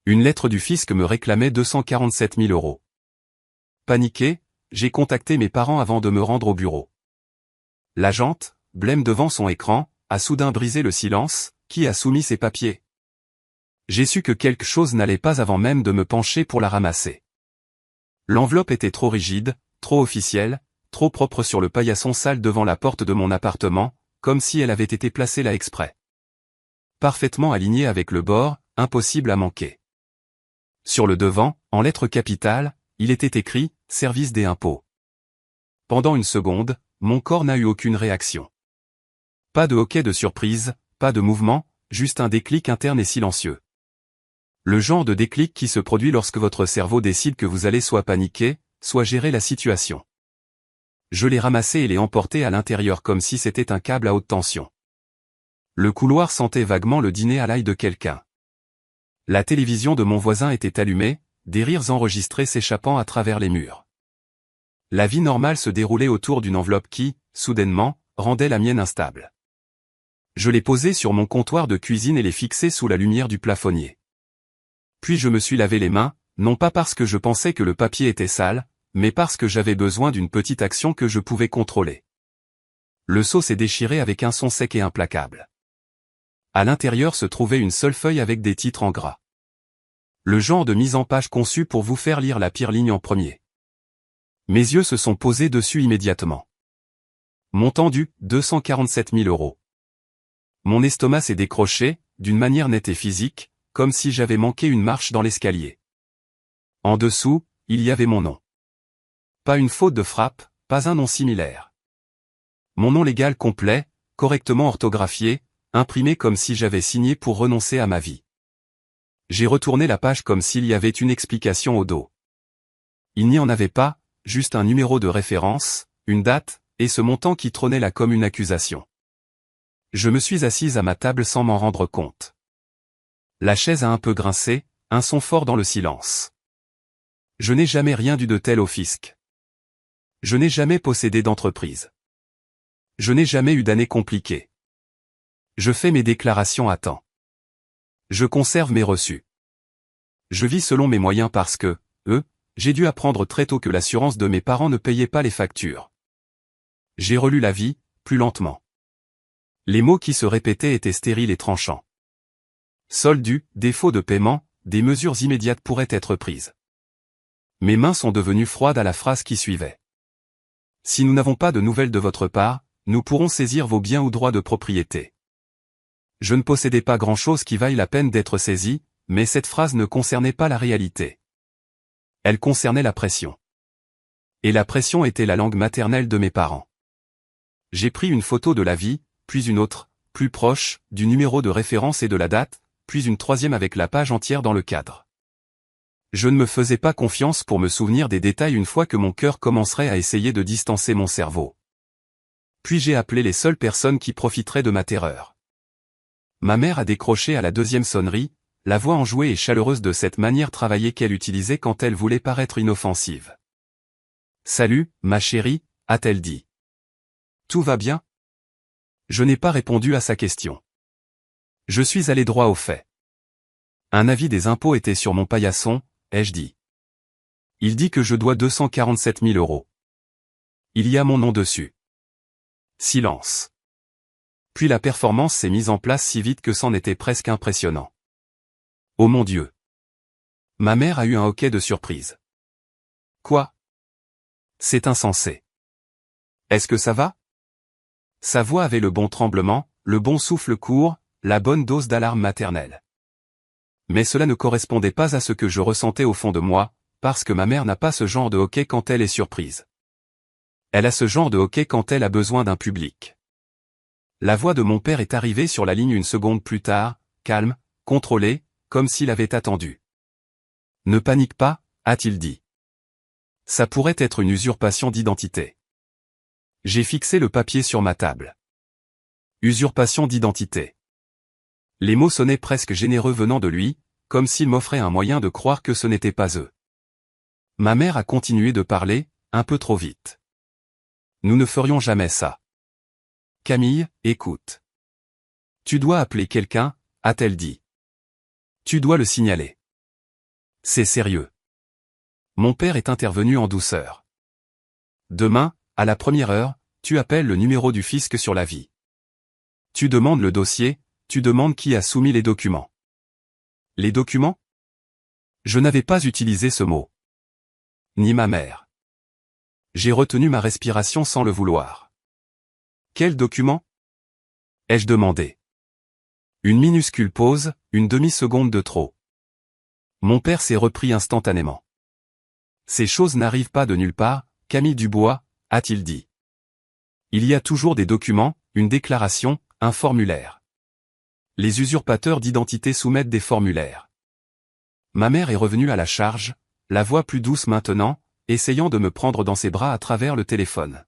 Une lettre du fisc me réclamait 247 000 €. Paniqué, j'ai contacté mes parents avant de me rendre au bureau. L'agente, blême devant son écran, a soudain brisé le silence. Qui a soumis ces papiers? J'ai su que quelque chose n'allait pas avant même de me pencher pour la ramasser. L'enveloppe était trop rigide, trop officielle, trop propre sur le paillasson sale devant la porte de mon appartement, comme si elle avait été placée là exprès. Parfaitement alignée avec le bord, impossible à manquer. Sur le devant, en lettres capitales, il était écrit « Service des impôts ». Pendant une seconde, mon corps n'a eu aucune réaction. Pas de hoquet de surprise, pas de mouvement, juste un déclic interne et silencieux. Le genre de déclic qui se produit lorsque votre cerveau décide que vous allez soit paniquer, soit gérer la situation. Je l'ai ramassé et l'ai emporté à l'intérieur comme si c'était un câble à haute tension. Le couloir sentait vaguement le dîner à l'ail de quelqu'un. La télévision de mon voisin était allumée, des rires enregistrés s'échappant à travers les murs. La vie normale se déroulait autour d'une enveloppe qui, soudainement, rendait la mienne instable. Je l'ai posée sur mon comptoir de cuisine et l'ai fixée sous la lumière du plafonnier. Puis je me suis lavé les mains, non pas parce que je pensais que le papier était sale, mais parce que j'avais besoin d'une petite action que je pouvais contrôler. Le seau s'est déchiré avec un son sec et implacable. À l'intérieur se trouvait une seule feuille avec des titres en gras. Le genre de mise en page conçu pour vous faire lire la pire ligne en premier. Mes yeux se sont posés dessus immédiatement. Montant dû, 247 000 €. Mon estomac s'est décroché, d'une manière nette et physique, comme si j'avais manqué une marche dans l'escalier. En dessous, il y avait mon nom. Pas une faute de frappe, pas un nom similaire. Mon nom légal complet, correctement orthographié, imprimé comme si j'avais signé pour renoncer à ma vie. J'ai retourné la page comme s'il y avait une explication au dos. Il n'y en avait pas, juste un numéro de référence, une date, et ce montant qui trônait là comme une accusation. Je me suis assise à ma table sans m'en rendre compte. La chaise a un peu grincé, un son fort dans le silence. Je n'ai jamais rien dû de tel au fisc. Je n'ai jamais possédé d'entreprise. Je n'ai jamais eu d'année compliquée. Je fais mes déclarations à temps. Je conserve mes reçus. Je vis selon mes moyens parce que, j'ai dû apprendre très tôt que l'assurance de mes parents ne payait pas les factures. J'ai relu la vie, plus lentement. Les mots qui se répétaient étaient stériles et tranchants. Solde dû, défaut de paiement, des mesures immédiates pourraient être prises. Mes mains sont devenues froides à la phrase qui suivait. Si nous n'avons pas de nouvelles de votre part, nous pourrons saisir vos biens ou droits de propriété. Je ne possédais pas grand-chose qui vaille la peine d'être saisi, mais cette phrase ne concernait pas la réalité. Elle concernait la pression. Et la pression était la langue maternelle de mes parents. J'ai pris une photo de la vie, puis une autre, plus proche, du numéro de référence et de la date, puis une troisième avec la page entière dans le cadre. Je ne me faisais pas confiance pour me souvenir des détails une fois que mon cœur commencerait à essayer de distancer mon cerveau. Puis j'ai appelé les seules personnes qui profiteraient de ma terreur. Ma mère a décroché à la deuxième sonnerie, la voix enjouée et chaleureuse de cette manière travaillée qu'elle utilisait quand elle voulait paraître inoffensive. « Salut, ma chérie », a-t-elle dit. « Tout va bien ?» Je n'ai pas répondu à sa question. Je suis allé droit au fait. Un avis des impôts était sur mon paillasson, ai-je dit. Il dit que je dois 247 000 €. Il y a mon nom dessus. Silence. Puis la performance s'est mise en place si vite que c'en était presque impressionnant. Oh mon Dieu! Ma mère a eu un hoquet de surprise. Quoi? C'est insensé. Est-ce que ça va? Sa voix avait le bon tremblement, le bon souffle court, la bonne dose d'alarme maternelle. Mais cela ne correspondait pas à ce que je ressentais au fond de moi, parce que ma mère n'a pas ce genre de hoquet quand elle est surprise. Elle a ce genre de hoquet quand elle a besoin d'un public. La voix de mon père est arrivée sur la ligne une seconde plus tard, calme, contrôlée, comme s'il avait attendu. « Ne panique pas », a-t-il dit. Ça pourrait être une usurpation d'identité. J'ai fixé le papier sur ma table. Usurpation d'identité. Les mots sonnaient presque généreux venant de lui, comme s'il m'offrait un moyen de croire que ce n'était pas eux. Ma mère a continué de parler, un peu trop vite. Nous ne ferions jamais ça. Camille, écoute. Tu dois appeler quelqu'un, a-t-elle dit. Tu dois le signaler. C'est sérieux. Mon père est intervenu en douceur. Demain, à la première heure, tu appelles le numéro du fisc sur l'avis. Tu demandes le dossier, tu demandes qui a soumis les documents. Les documents? Je n'avais pas utilisé ce mot. Ni ma mère. J'ai retenu ma respiration sans le vouloir. Quel document? Ai-je demandé. Une minuscule pause, une demi-seconde de trop. Mon père s'est repris instantanément. Ces choses n'arrivent pas de nulle part, Camille Dubois, a-t-il dit. Il y a toujours des documents, une déclaration, un formulaire. Les usurpateurs d'identité soumettent des formulaires. Ma mère est revenue à la charge, la voix plus douce maintenant, essayant de me prendre dans ses bras à travers le téléphone.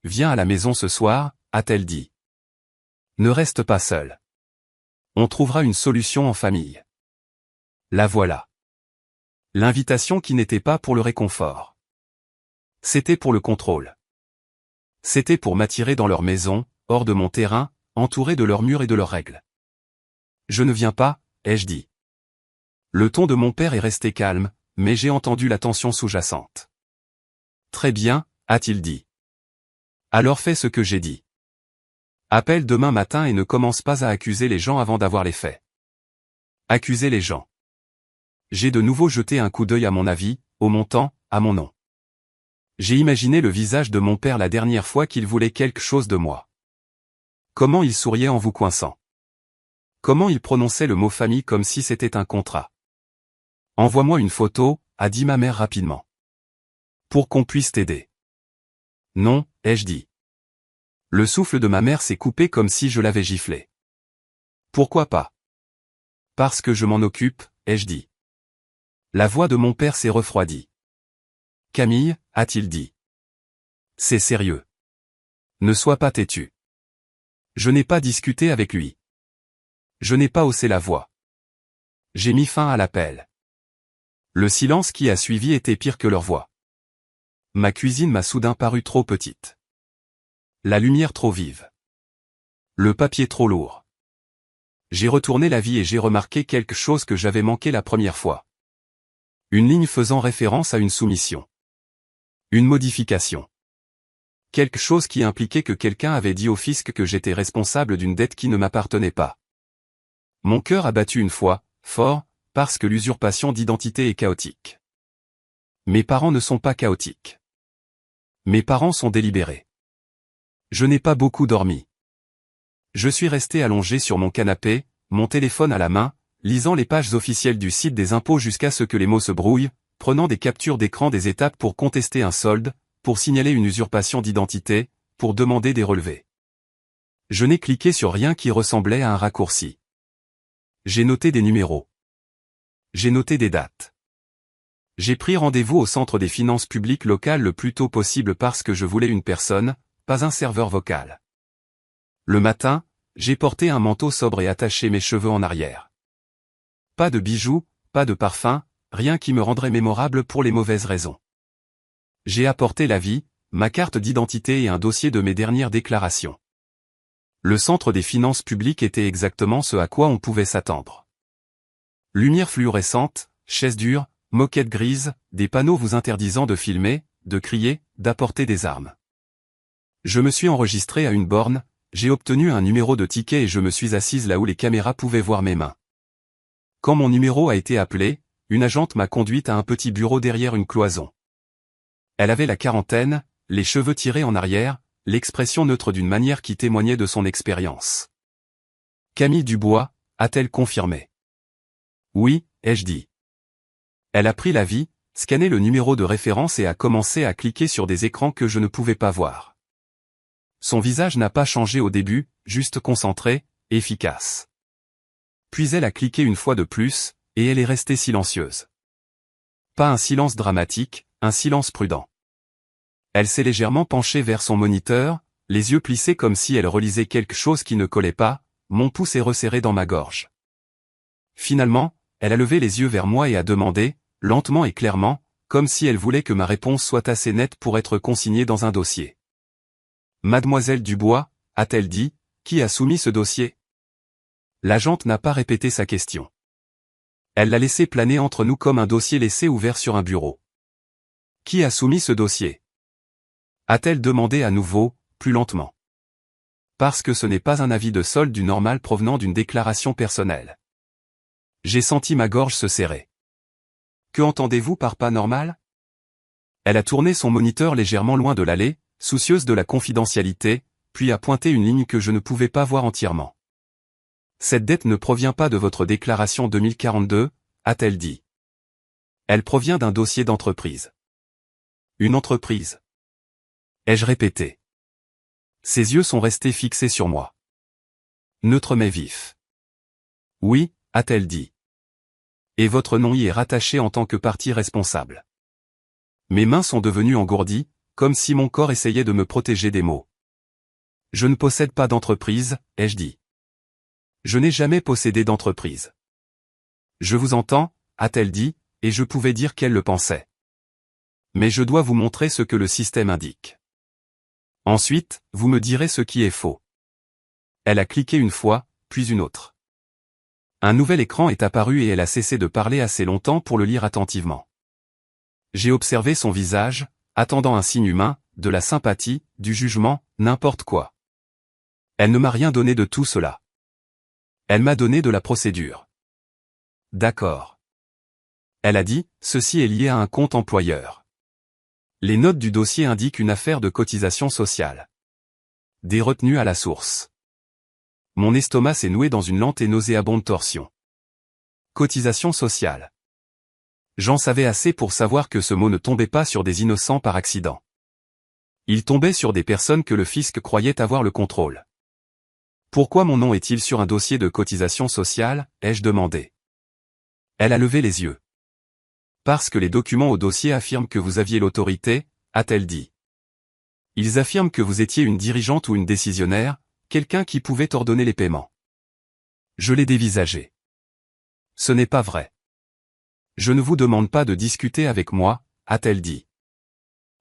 Viens à la maison ce soir, a-t-elle dit. Ne reste pas seul. On trouvera une solution en famille. La voilà. L'invitation qui n'était pas pour le réconfort. C'était pour le contrôle. C'était pour m'attirer dans leur maison, hors de mon terrain, entouré de leurs murs et de leurs règles. Je ne viens pas, ai-je dit. Le ton de mon père est resté calme, mais j'ai entendu la tension sous-jacente. Très bien, a-t-il dit. Alors fais ce que j'ai dit. Appelle demain matin et ne commence pas à accuser les gens avant d'avoir les faits. Accuser les gens. J'ai de nouveau jeté un coup d'œil à mon avis, au montant, à mon nom. J'ai imaginé le visage de mon père la dernière fois qu'il voulait quelque chose de moi. Comment il souriait en vous coinçant. Comment il prononçait le mot famille comme si c'était un contrat. Envoie-moi une photo, a dit ma mère rapidement. Pour qu'on puisse t'aider. Non, ai-je dit. Le souffle de ma mère s'est coupé comme si je l'avais giflé. Pourquoi pas? Parce que je m'en occupe, ai-je dit. La voix de mon père s'est refroidie. Camille, a-t-il dit. C'est sérieux. Ne sois pas têtu. Je n'ai pas discuté avec lui. Je n'ai pas haussé la voix. J'ai mis fin à l'appel. Le silence qui a suivi était pire que leur voix. Ma cuisine m'a soudain paru trop petite. La lumière trop vive. Le papier trop lourd. J'ai retourné la vie et j'ai remarqué quelque chose que j'avais manqué la première fois. Une ligne faisant référence à une soumission. Une modification. Quelque chose qui impliquait que quelqu'un avait dit au fisc que j'étais responsable d'une dette qui ne m'appartenait pas. Mon cœur a battu une fois, fort, parce que l'usurpation d'identité est chaotique. Mes parents ne sont pas chaotiques. Mes parents sont délibérés. Je n'ai pas beaucoup dormi. Je suis resté allongé sur mon canapé, mon téléphone à la main, lisant les pages officielles du site des impôts jusqu'à ce que les mots se brouillent, prenant des captures d'écran des étapes pour contester un solde, pour signaler une usurpation d'identité, pour demander des relevés. Je n'ai cliqué sur rien qui ressemblait à un raccourci. J'ai noté des numéros. J'ai noté des dates. J'ai pris rendez-vous au centre des finances publiques locales le plus tôt possible parce que je voulais une personne, pas un serveur vocal. Le matin, j'ai porté un manteau sobre et attaché mes cheveux en arrière. Pas de bijoux, pas de parfum, rien qui me rendrait mémorable pour les mauvaises raisons. J'ai apporté la vie, ma carte d'identité et un dossier de mes dernières déclarations. Le centre des finances publiques était exactement ce à quoi on pouvait s'attendre. Lumière fluorescente, chaises dures, moquette grise, des panneaux vous interdisant de filmer, de crier, d'apporter des armes. Je me suis enregistré à une borne, j'ai obtenu un numéro de ticket et je me suis assise là où les caméras pouvaient voir mes mains. Quand mon numéro a été appelé, une agente m'a conduite à un petit bureau derrière une cloison. Elle avait la quarantaine, les cheveux tirés en arrière, l'expression neutre d'une manière qui témoignait de son expérience. Camille Dubois, a-t-elle confirmé? Oui, ai-je dit. Elle a pris l'avis, scanné le numéro de référence et a commencé à cliquer sur des écrans que je ne pouvais pas voir. Son visage n'a pas changé au début, juste concentré, efficace. Puis elle a cliqué une fois de plus, et elle est restée silencieuse. Pas un silence dramatique, un silence prudent. Elle s'est légèrement penchée vers son moniteur, les yeux plissés comme si elle relisait quelque chose qui ne collait pas, mon pouce est resserré dans ma gorge. Finalement, elle a levé les yeux vers moi et a demandé, lentement et clairement, comme si elle voulait que ma réponse soit assez nette pour être consignée dans un dossier. Mademoiselle Dubois, a-t-elle dit, qui a soumis ce dossier? L'agente n'a pas répété sa question. Elle l'a laissé planer entre nous comme un dossier laissé ouvert sur un bureau. Qui a soumis ce dossier? A-t-elle demandé à nouveau, plus lentement. Parce que ce n'est pas un avis de solde du normal provenant d'une déclaration personnelle. J'ai senti ma gorge se serrer. Que entendez-vous par pas normal? Elle a tourné son moniteur légèrement loin de l'allée, soucieuse de la confidentialité, puis a pointé une ligne que je ne pouvais pas voir entièrement. Cette dette ne provient pas de votre déclaration 2042, a-t-elle dit. Elle provient d'un dossier d'entreprise. Une entreprise. Ai-je répété. Ses yeux sont restés fixés sur moi. Neutre mais vif. Oui, a-t-elle dit. Et votre nom y est rattaché en tant que partie responsable. Mes mains sont devenues engourdies, comme si mon corps essayait de me protéger des mots. Je ne possède pas d'entreprise, ai-je dit. Je n'ai jamais possédé d'entreprise. Je vous entends, a-t-elle dit, et je pouvais dire qu'elle le pensait. Mais je dois vous montrer ce que le système indique. Ensuite, vous me direz ce qui est faux. Elle a cliqué une fois, puis une autre. Un nouvel écran est apparu et elle a cessé de parler assez longtemps pour le lire attentivement. J'ai observé son visage, attendant un signe humain, de la sympathie, du jugement, n'importe quoi. Elle ne m'a rien donné de tout cela. Elle m'a donné de la procédure. D'accord. Elle a dit, ceci est lié à un compte employeur. Les notes du dossier indiquent une affaire de cotisation sociale. Des retenues à la source. Mon estomac s'est noué dans une lente et nauséabonde torsion. Cotisation sociale. J'en savais assez pour savoir que ce mot ne tombait pas sur des innocents par accident. Il tombait sur des personnes que le fisc croyait avoir le contrôle. Pourquoi mon nom est-il sur un dossier de cotisation sociale, ai-je demandé. Elle a levé les yeux. Parce que les documents au dossier affirment que vous aviez l'autorité, a-t-elle dit. Ils affirment que vous étiez une dirigeante ou une décisionnaire, quelqu'un qui pouvait ordonner les paiements. Je l'ai dévisagé. Ce n'est pas vrai. Je ne vous demande pas de discuter avec moi, a-t-elle dit.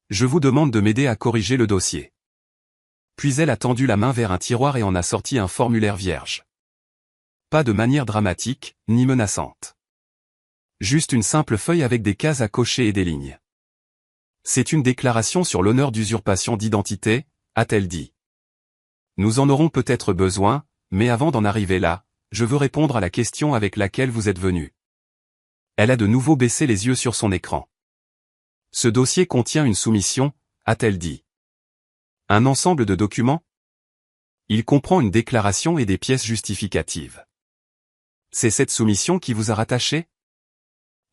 Je vous demande de m'aider à corriger le dossier. Puis elle a tendu la main vers un tiroir et en a sorti un formulaire vierge. Pas de manière dramatique, ni menaçante. Juste une simple feuille avec des cases à cocher et des lignes. C'est une déclaration sur l'honneur d'usurpation d'identité, a-t-elle dit. Nous en aurons peut-être besoin, mais avant d'en arriver là, je veux répondre à la question avec laquelle vous êtes venu. Elle a de nouveau baissé les yeux sur son écran. Ce dossier contient une soumission, a-t-elle dit. Un ensemble de documents? Il comprend une déclaration et des pièces justificatives. C'est cette soumission qui vous a rattaché?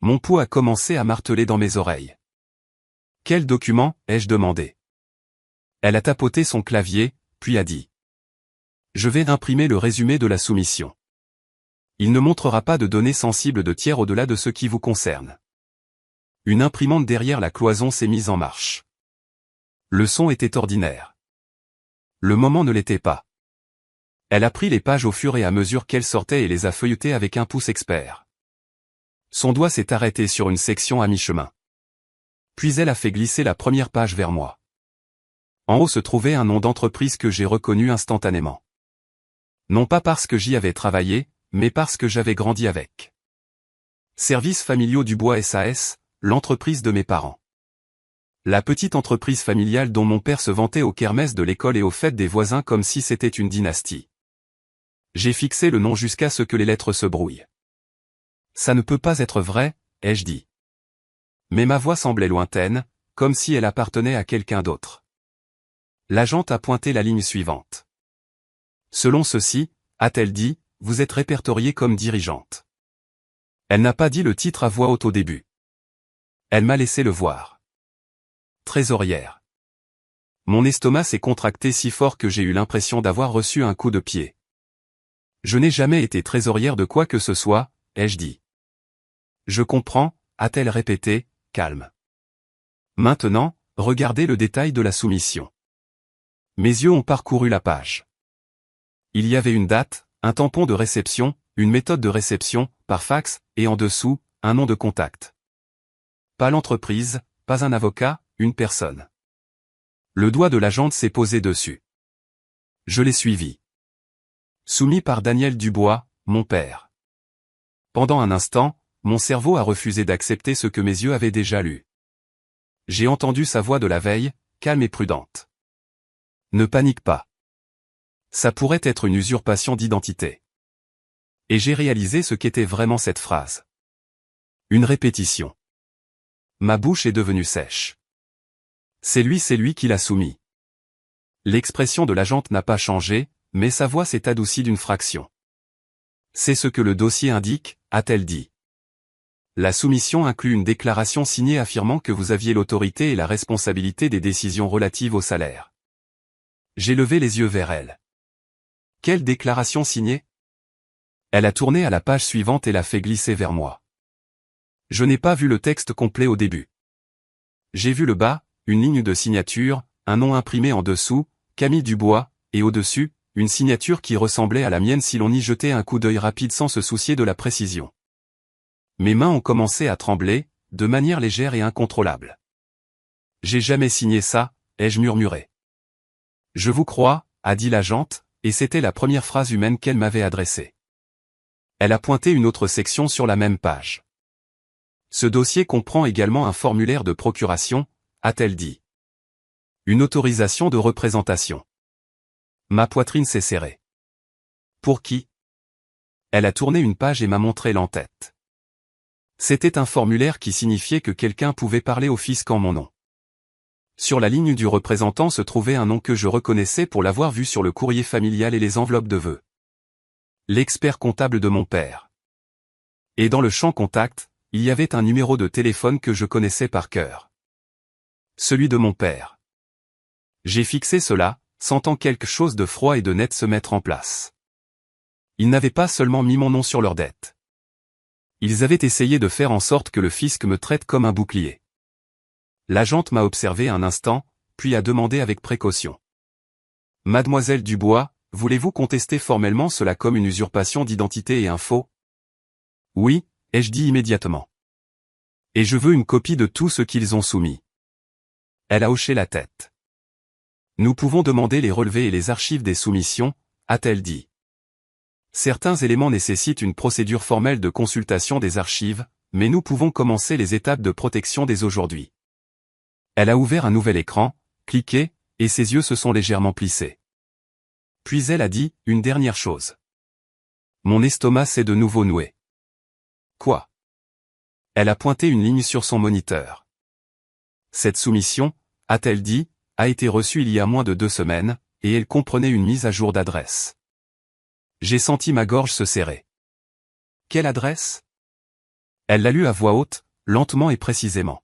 Mon pouls a commencé à marteler dans mes oreilles. Quel document, ai-je demandé. Elle a tapoté son clavier, puis a dit. Je vais imprimer le résumé de la soumission. Il ne montrera pas de données sensibles de tiers au-delà de ce qui vous concerne. Une imprimante derrière la cloison s'est mise en marche. Le son était ordinaire. Le moment ne l'était pas. Elle a pris les pages au fur et à mesure qu'elles sortaient et les a feuilletées avec un pouce expert. Son doigt s'est arrêté sur une section à mi-chemin. Puis elle a fait glisser la première page vers moi. En haut se trouvait un nom d'entreprise que j'ai reconnu instantanément. Non pas parce que j'y avais travaillé, mais parce que j'avais grandi avec. Services familiaux du Bois SAS, l'entreprise de mes parents. La petite entreprise familiale dont mon père se vantait aux kermesses de l'école et aux fêtes des voisins comme si c'était une dynastie. J'ai fixé le nom jusqu'à ce que les lettres se brouillent. Ça ne peut pas être vrai, ai-je dit. Mais ma voix semblait lointaine, comme si elle appartenait à quelqu'un d'autre. L'agente a pointé la ligne suivante. Selon ceci, a-t-elle dit, vous êtes répertoriée comme dirigeante. Elle n'a pas dit le titre à voix haute au début. Elle m'a laissé le voir. Trésorière. Mon estomac s'est contracté si fort que j'ai eu l'impression d'avoir reçu un coup de pied. Je n'ai jamais été trésorière de quoi que ce soit, ai-je dit. Je comprends, a-t-elle répété, calme. Maintenant, regardez le détail de la soumission. Mes yeux ont parcouru la page. Il y avait une date, un tampon de réception, une méthode de réception, par fax, et en dessous, un nom de contact. Pas l'entreprise, pas un avocat, une personne. Le doigt de l'agente s'est posé dessus. Je l'ai suivi. Soumis par Daniel Dubois, mon père. Pendant un instant, mon cerveau a refusé d'accepter ce que mes yeux avaient déjà lu. J'ai entendu sa voix de la veille, calme et prudente. Ne panique pas. Ça pourrait être une usurpation d'identité. Et j'ai réalisé ce qu'était vraiment cette phrase. Une répétition. Ma bouche est devenue sèche. C'est lui qui l'a soumis. L'expression de l'agente n'a pas changé, mais sa voix s'est adoucie d'une fraction. C'est ce que le dossier indique, a-t-elle dit. La soumission inclut une déclaration signée affirmant que vous aviez l'autorité et la responsabilité des décisions relatives au salaire. J'ai levé les yeux vers elle. Quelle déclaration signée? Elle a tourné à la page suivante et l'a fait glisser vers moi. Je n'ai pas vu le texte complet au début. J'ai vu le bas, une ligne de signature, un nom imprimé en dessous, Camille Dubois, et au-dessus, une signature qui ressemblait à la mienne si l'on y jetait un coup d'œil rapide sans se soucier de la précision. Mes mains ont commencé à trembler, de manière légère et incontrôlable. J'ai jamais signé ça, ai-je murmuré. Je vous crois, a dit l'agente, et c'était la première phrase humaine qu'elle m'avait adressée. Elle a pointé une autre section sur la même page. Ce dossier comprend également un formulaire de procuration, a-t-elle dit. Une autorisation de représentation. Ma poitrine s'est serrée. Pour qui? Elle a tourné une page et m'a montré l'en-tête. C'était un formulaire qui signifiait que quelqu'un pouvait parler au fisc en mon nom. Sur la ligne du représentant se trouvait un nom que je reconnaissais pour l'avoir vu sur le courrier familial et les enveloppes de vœux. L'expert comptable de mon père. Et dans le champ contact, il y avait un numéro de téléphone que je connaissais par cœur. Celui de mon père. J'ai fixé cela, sentant quelque chose de froid et de net se mettre en place. Ils n'avaient pas seulement mis mon nom sur leur dette. Ils avaient essayé de faire en sorte que le fisc me traite comme un bouclier. L'agente m'a observé un instant, puis a demandé avec précaution. Mademoiselle Dubois, voulez-vous contester formellement cela comme une usurpation d'identité et un faux? Oui, ai-je dit immédiatement. Et je veux une copie de tout ce qu'ils ont soumis. Elle a hoché la tête. Nous pouvons demander les relevés et les archives des soumissions, a-t-elle dit. Certains éléments nécessitent une procédure formelle de consultation des archives, mais nous pouvons commencer les étapes de protection dès aujourd'hui. Elle a ouvert un nouvel écran, cliqué, et ses yeux se sont légèrement plissés. Puis elle a dit, une dernière chose. Mon estomac s'est de nouveau noué. Quoi? Elle a pointé une ligne sur son moniteur. Cette soumission, a-t-elle dit, a été reçue il y a moins de 2 semaines, et elle comprenait une mise à jour d'adresse. J'ai senti ma gorge se serrer. Quelle adresse? Elle l'a lu à voix haute, lentement et précisément.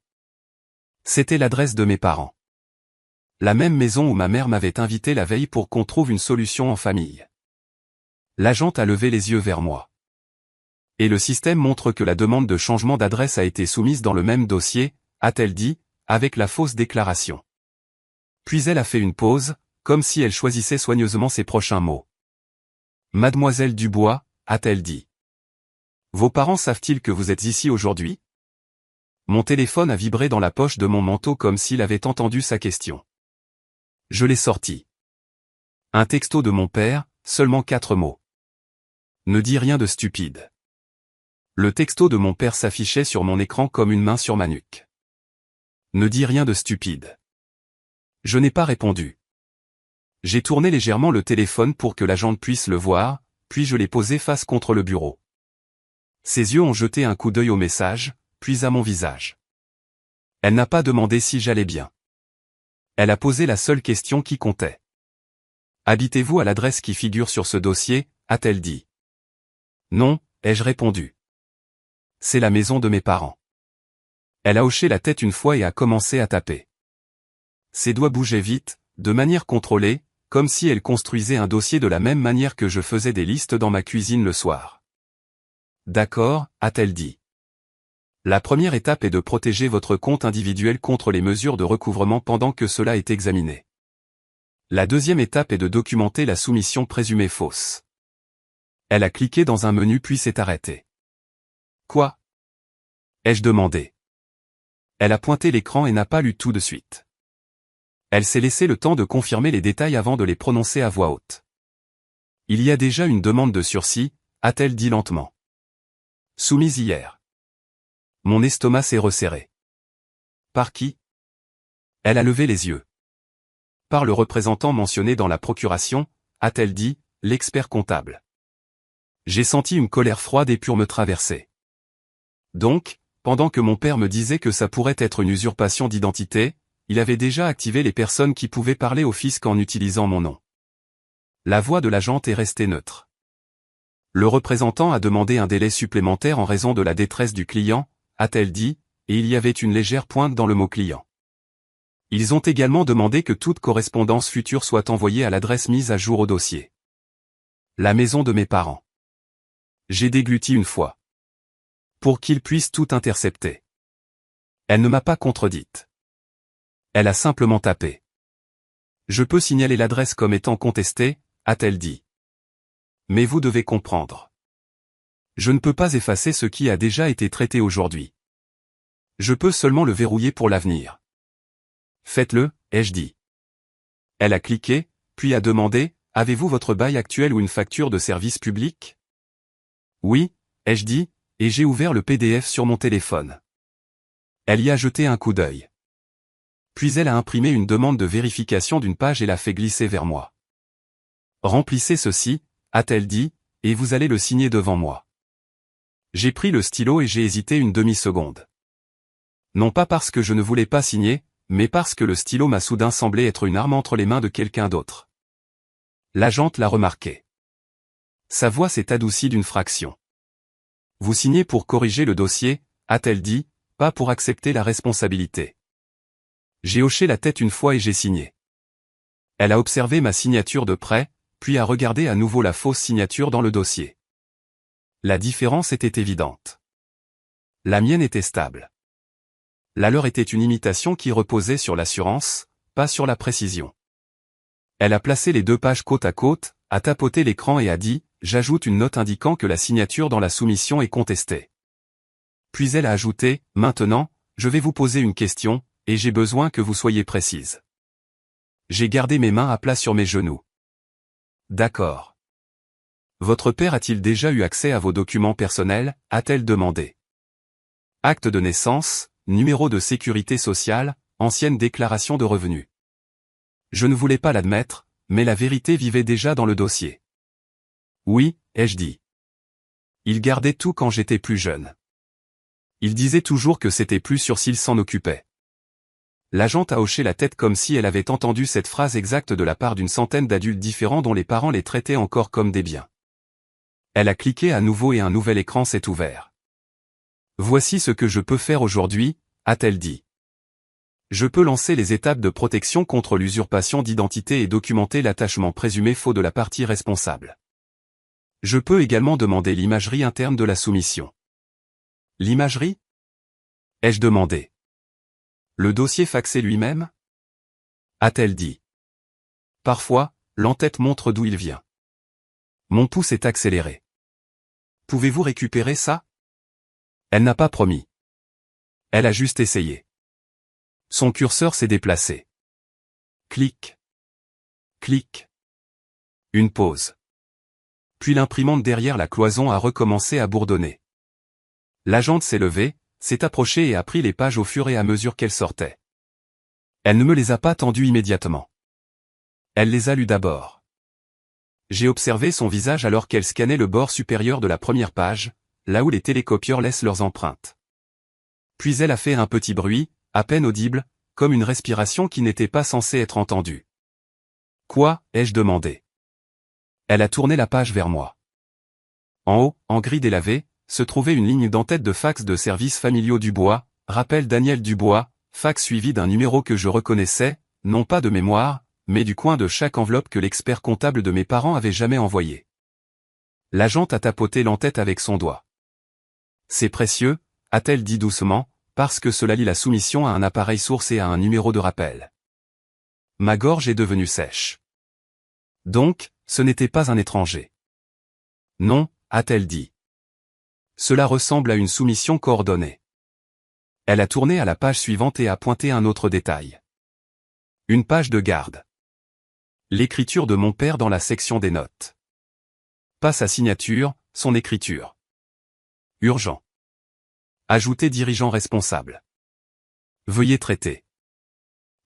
C'était l'adresse de mes parents. La même maison où ma mère m'avait invité la veille pour qu'on trouve une solution en famille. L'agente a levé les yeux vers moi. Et le système montre que la demande de changement d'adresse a été soumise dans le même dossier, a-t-elle dit, avec la fausse déclaration. Puis elle a fait une pause, comme si elle choisissait soigneusement ses prochains mots. Mademoiselle Dubois, a-t-elle dit. Vos parents savent-ils que vous êtes ici aujourd'hui? Mon téléphone a vibré dans la poche de mon manteau comme s'il avait entendu sa question. Je l'ai sorti. Un texto de mon père, seulement 4 mots. Ne dis rien de stupide. Le texto de mon père s'affichait sur mon écran comme une main sur ma nuque. Ne dis rien de stupide. Je n'ai pas répondu. J'ai tourné légèrement le téléphone pour que l'agente puisse le voir, puis je l'ai posé face contre le bureau. Ses yeux ont jeté un coup d'œil au message, puis à mon visage. Elle n'a pas demandé si j'allais bien. Elle a posé la seule question qui comptait. Habitez-vous à l'adresse qui figure sur ce dossier, a-t-elle dit. Non, ai-je répondu. C'est la maison de mes parents. Elle a hoché la tête une fois et a commencé à taper. Ses doigts bougeaient vite, de manière contrôlée, comme si elle construisait un dossier de la même manière que je faisais des listes dans ma cuisine le soir. D'accord, a-t-elle dit. La première étape est de protéger votre compte individuel contre les mesures de recouvrement pendant que cela est examiné. La deuxième étape est de documenter la soumission présumée fausse. Elle a cliqué dans un menu puis s'est arrêtée. Quoi? Ai-je demandé. Elle a pointé l'écran et n'a pas lu tout de suite. Elle s'est laissé le temps de confirmer les détails avant de les prononcer à voix haute. Il y a déjà une demande de sursis, a-t-elle dit lentement. Soumise hier. Mon estomac s'est resserré. Par qui? Elle a levé les yeux. Par le représentant mentionné dans la procuration, a-t-elle dit, l'expert comptable. J'ai senti une colère froide et pure me traverser. Donc, pendant que mon père me disait que ça pourrait être une usurpation d'identité, il avait déjà activé les personnes qui pouvaient parler au fisc en utilisant mon nom. La voix de l'agente est restée neutre. Le représentant a demandé un délai supplémentaire en raison de la détresse du client, a-t-elle dit, et il y avait une légère pointe dans le mot client. Ils ont également demandé que toute correspondance future soit envoyée à l'adresse mise à jour au dossier. La maison de mes parents. J'ai dégluti une fois. Pour qu'ils puissent tout intercepter. Elle ne m'a pas contredite. Elle a simplement tapé. Je peux signaler l'adresse comme étant contestée, a-t-elle dit. Mais vous devez comprendre. Je ne peux pas effacer ce qui a déjà été traité aujourd'hui. Je peux seulement le verrouiller pour l'avenir. Faites-le, ai-je dit. Elle a cliqué, puis a demandé, avez-vous votre bail actuel ou une facture de service public? Oui, ai-je dit, et j'ai ouvert le PDF sur mon téléphone. Elle y a jeté un coup d'œil. Puis elle a imprimé une demande de vérification d'une page et l'a fait glisser vers moi. Remplissez ceci, a-t-elle dit, et vous allez le signer devant moi. J'ai pris le stylo et j'ai hésité une demi-seconde. Non pas parce que je ne voulais pas signer, mais parce que le stylo m'a soudain semblé être une arme entre les mains de quelqu'un d'autre. L'agente l'a remarqué. Sa voix s'est adoucie d'une fraction. Vous signez pour corriger le dossier, a-t-elle dit, pas pour accepter la responsabilité. J'ai hoché la tête une fois et j'ai signé. Elle a observé ma signature de près, puis a regardé à nouveau la fausse signature dans le dossier. La différence était évidente. La mienne était stable. La leur était une imitation qui reposait sur l'assurance, pas sur la précision. Elle a placé les deux pages côte à côte, a tapoté l'écran et a dit, j'ajoute une note indiquant que la signature dans la soumission est contestée. Puis elle a ajouté, maintenant, je vais vous poser une question, et j'ai besoin que vous soyez précise. J'ai gardé mes mains à plat sur mes genoux. D'accord. Votre père a-t-il déjà eu accès à vos documents personnels, a-t-elle demandé. Acte de naissance, numéro de sécurité sociale, ancienne déclaration de revenus. Je ne voulais pas l'admettre, mais la vérité vivait déjà dans le dossier. Oui, ai-je dit. Il gardait tout quand j'étais plus jeune. Il disait toujours que c'était plus sûr s'il s'en occupait. L'agente a hoché la tête comme si elle avait entendu cette phrase exacte de la part d'une centaine d'adultes différents dont les parents les traitaient encore comme des biens. Elle a cliqué à nouveau et un nouvel écran s'est ouvert. Voici ce que je peux faire aujourd'hui, a-t-elle dit. Je peux lancer les étapes de protection contre l'usurpation d'identité et documenter l'attachement présumé faux de la partie responsable. Je peux également demander l'imagerie interne de la soumission. L'imagerie? Ai-je demandé. Le dossier faxé lui-même? A-t-elle dit. Parfois, l'entête montre d'où il vient. Mon pouce est accéléré. Pouvez-vous récupérer ça? Elle n'a pas promis. Elle a juste essayé. Son curseur s'est déplacé. Clic. Clic. Une pause. Puis l'imprimante derrière la cloison a recommencé à bourdonner. L'agente s'est levée, s'est approchée et a pris les pages au fur et à mesure qu'elles sortaient. Elle ne me les a pas tendues immédiatement. Elle les a lues d'abord. J'ai observé son visage alors qu'elle scannait le bord supérieur de la première page, là où les télécopieurs laissent leurs empreintes. Puis elle a fait un petit bruit, à peine audible, comme une respiration qui n'était pas censée être entendue. Quoi, ai-je demandé. Elle a tourné la page vers moi. En haut, en gris délavé, se trouvait une ligne d'entête de fax de services familiaux Dubois, rappel Daniel Dubois, fax suivi d'un numéro que je reconnaissais, non pas de mémoire, mais du coin de chaque enveloppe que l'expert comptable de mes parents avait jamais envoyé. L'agente a tapoté l'entête avec son doigt. C'est précieux, a-t-elle dit doucement, parce que cela lie la soumission à un appareil source et à un numéro de rappel. Ma gorge est devenue sèche. Donc, ce n'était pas un étranger. Non, a-t-elle dit. Cela ressemble à une soumission coordonnée. Elle a tourné à la page suivante et a pointé un autre détail. Une page de garde. L'écriture de mon père dans la section des notes. Pas sa signature, son écriture. Urgent. Ajoutez dirigeant responsable. Veuillez traiter.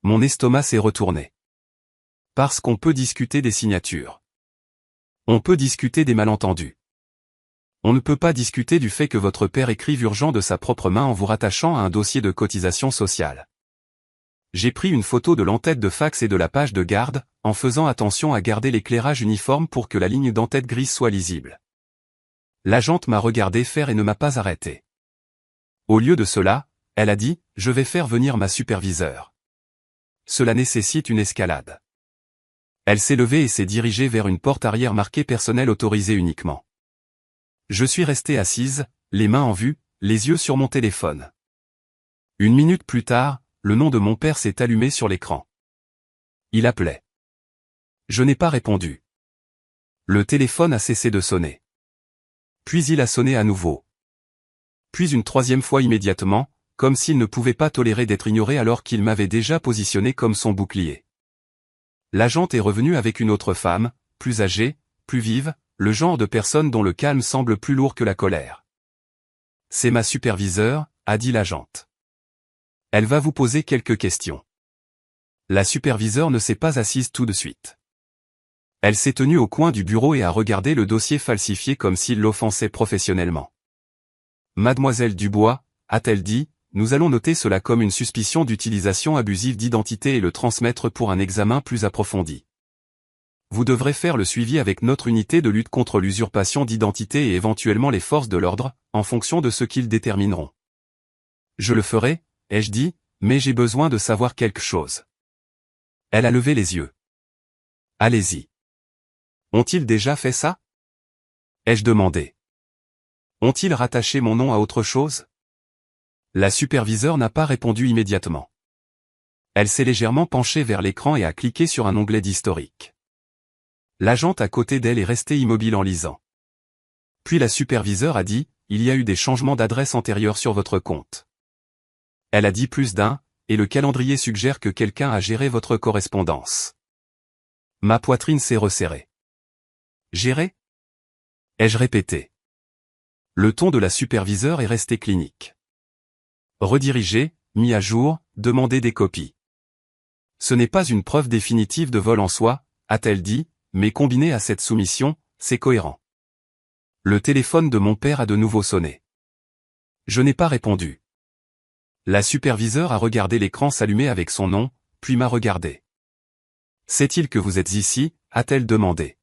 Mon estomac s'est retourné. Parce qu'on peut discuter des signatures. On peut discuter des malentendus. On ne peut pas discuter du fait que votre père écrive urgent de sa propre main en vous rattachant à un dossier de cotisation sociale. J'ai pris une photo de l'entête de fax et de la page de garde, en faisant attention à garder l'éclairage uniforme pour que la ligne d'entête grise soit lisible. L'agente m'a regardé faire et ne m'a pas arrêté. Au lieu de cela, elle a dit, « Je vais faire venir ma superviseure. » Cela nécessite une escalade. Elle s'est levée et s'est dirigée vers une porte arrière marquée personnel autorisé uniquement. Je suis resté assise, les mains en vue, les yeux sur mon téléphone. Une minute plus tard, le nom de mon père s'est allumé sur l'écran. Il appelait. Je n'ai pas répondu. Le téléphone a cessé de sonner. Puis il a sonné à nouveau. Puis une troisième fois immédiatement, comme s'il ne pouvait pas tolérer d'être ignoré alors qu'il m'avait déjà positionné comme son bouclier. L'agente est revenue avec une autre femme, plus âgée, plus vive, le genre de personne dont le calme semble plus lourd que la colère. « C'est ma superviseure », a dit l'agente. « Elle va vous poser quelques questions. » La superviseure ne s'est pas assise tout de suite. Elle s'est tenue au coin du bureau et a regardé le dossier falsifié comme s'il l'offensait professionnellement. « Mademoiselle Dubois », a-t-elle dit, « nous allons noter cela comme une suspicion d'utilisation abusive d'identité et le transmettre pour un examen plus approfondi. Vous devrez faire le suivi avec notre unité de lutte contre l'usurpation d'identité et éventuellement les forces de l'ordre, en fonction de ce qu'ils détermineront. » Je le ferai, ai-je dit, mais j'ai besoin de savoir quelque chose. Elle a levé les yeux. Allez-y. Ont-ils déjà fait ça? Ai-je demandé. Ont-ils rattaché mon nom à autre chose? La superviseure n'a pas répondu immédiatement. Elle s'est légèrement penchée vers l'écran et a cliqué sur un onglet d'historique. L'agente à côté d'elle est restée immobile en lisant. Puis la superviseure a dit, « Il y a eu des changements d'adresse antérieurs sur votre compte. » Elle a dit plus d'un, et le calendrier suggère que quelqu'un a géré votre correspondance. Ma poitrine s'est resserrée. Géré? Ai-je répété. Le ton de la superviseure est resté clinique. Rediriger, mis à jour, demander des copies. Ce n'est pas une preuve définitive de vol en soi, a-t-elle dit, mais combiné à cette soumission, c'est cohérent. Le téléphone de mon père a de nouveau sonné. Je n'ai pas répondu. La superviseure a regardé l'écran s'allumer avec son nom, puis m'a regardé. « Sait-il que vous êtes ici ?» a-t-elle demandé.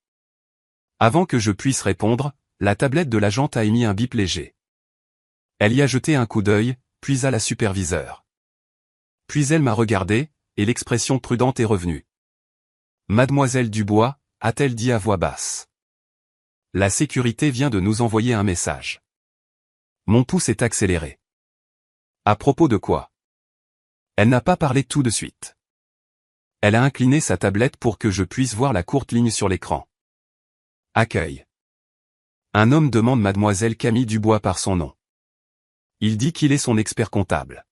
Avant que je puisse répondre, la tablette de l'agente a émis un bip léger. Elle y a jeté un coup d'œil, puis à la superviseure. Puis elle m'a regardé, et l'expression prudente est revenue. « Mademoiselle Dubois », a-t-elle dit à voix basse. La sécurité vient de nous envoyer un message. Mon pouce est accéléré. À propos de quoi? Elle n'a pas parlé tout de suite. Elle a incliné sa tablette pour que je puisse voir la courte ligne sur l'écran. Accueil. Un homme demande mademoiselle Camille Dubois par son nom. Il dit qu'il est son expert comptable.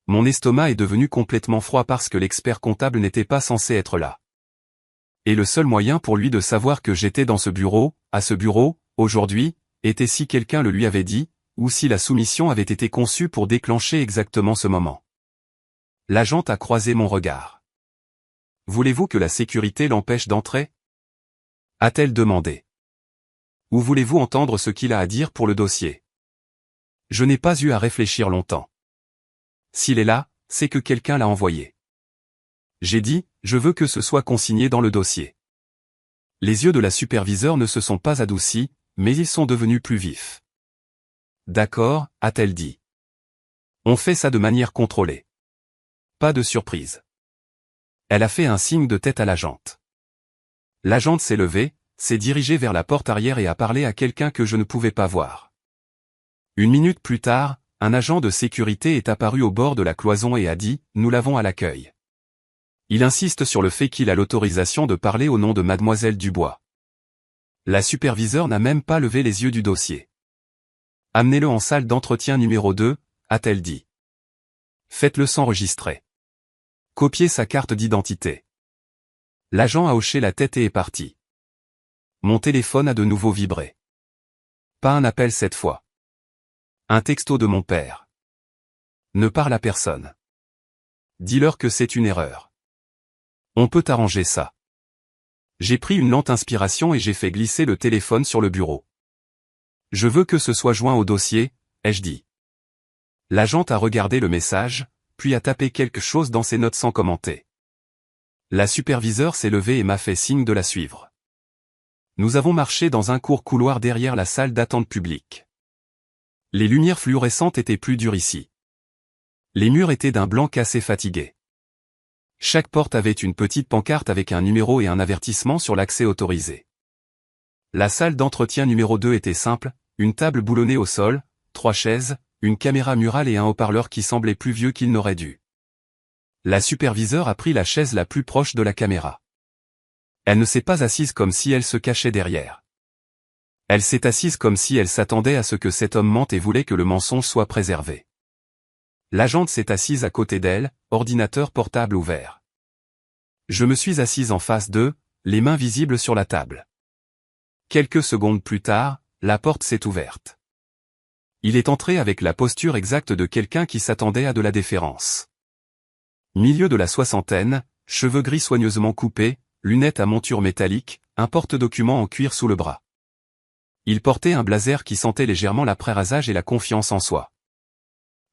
Mon estomac est devenu complètement froid parce que l'expert comptable n'était pas censé être là. Et le seul moyen pour lui de savoir que j'étais dans ce bureau, à ce bureau, aujourd'hui, était si quelqu'un le lui avait dit, ou si la soumission avait été conçue pour déclencher exactement ce moment. L'agente a croisé mon regard. « Voulez-vous que la sécurité l'empêche d'entrer ?» a-t-elle demandé. « Ou voulez-vous entendre ce qu'il a à dire pour le dossier ?» Je n'ai pas eu à réfléchir longtemps. S'il est là, c'est que quelqu'un l'a envoyé. J'ai dit, je veux que ce soit consigné dans le dossier. Les yeux de la superviseure ne se sont pas adoucis, mais ils sont devenus plus vifs. D'accord, a-t-elle dit. On fait ça de manière contrôlée. Pas de surprise. Elle a fait un signe de tête à l'agente. L'agente s'est levée, s'est dirigée vers la porte arrière et a parlé à quelqu'un que je ne pouvais pas voir. Une minute plus tard, un agent de sécurité est apparu au bord de la cloison et a dit, « Nous l'avons à l'accueil. » Il insiste sur le fait qu'il a l'autorisation de parler au nom de mademoiselle Dubois. La superviseure n'a même pas levé les yeux du dossier. « Amenez-le en salle d'entretien numéro 2, a-t-elle dit. Faites-le s'enregistrer. Copiez sa carte d'identité. L'agent a hoché la tête et est parti. Mon téléphone a de nouveau vibré. Pas un appel cette fois. Un texto de mon père. Ne parle à personne. Dis-leur que c'est une erreur. On peut arranger ça. J'ai pris une lente inspiration et j'ai fait glisser le téléphone sur le bureau. Je veux que ce soit joint au dossier, ai-je dit. L'agente a regardé le message, puis a tapé quelque chose dans ses notes sans commenter. La superviseure s'est levée et m'a fait signe de la suivre. Nous avons marché dans un court couloir derrière la salle d'attente publique. Les lumières fluorescentes étaient plus dures ici. Les murs étaient d'un blanc cassé fatigué. Chaque porte avait une petite pancarte avec un numéro et un avertissement sur l'accès autorisé. La salle d'entretien numéro 2 était simple, une table boulonnée au sol, 3 chaises, une caméra murale et un haut-parleur qui semblait plus vieux qu'il n'aurait dû. La superviseure a pris la chaise la plus proche de la caméra. Elle ne s'est pas assise comme si elle se cachait derrière. Elle s'est assise comme si elle s'attendait à ce que cet homme mente et voulait que le mensonge soit préservé. L'agente s'est assise à côté d'elle, ordinateur portable ouvert. Je me suis assise en face d'eux, les mains visibles sur la table. Quelques secondes plus tard, la porte s'est ouverte. Il est entré avec la posture exacte de quelqu'un qui s'attendait à de la déférence. Milieu de la soixantaine, cheveux gris soigneusement coupés, lunettes à monture métallique, un porte-document en cuir sous le bras. Il portait un blazer qui sentait légèrement l'après-rasage et la confiance en soi.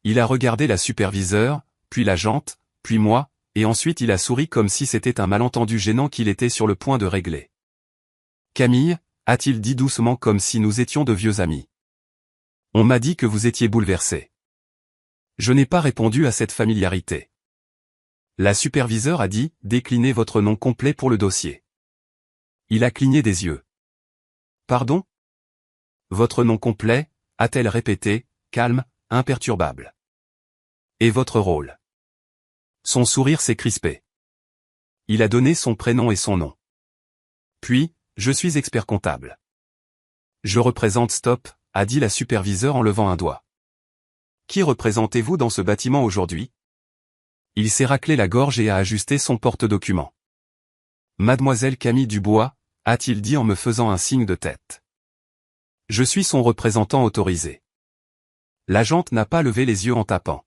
Il a regardé la superviseure, puis l'agente, puis moi, et ensuite il a souri comme si c'était un malentendu gênant qu'il était sur le point de régler. « Camille » a-t-il dit doucement comme si nous étions de vieux amis. « On m'a dit que vous étiez bouleversé. » Je n'ai pas répondu à cette familiarité. La superviseure a dit « Déclinez votre nom complet pour le dossier. » Il a cligné des yeux. « Pardon ? Votre nom complet » a-t-elle répété, calme, imperturbable. « Et votre rôle ?» Son sourire s'est crispé. Il a donné son prénom et son nom. Puis, je suis expert comptable. Je représente Stop, a dit la superviseure en levant un doigt. Qui représentez-vous dans ce bâtiment aujourd'hui ? Il s'est raclé la gorge et a ajusté son porte-document. Mademoiselle Camille Dubois, a-t-il dit en me faisant un signe de tête. Je suis son représentant autorisé. L'agente n'a pas levé les yeux en tapant.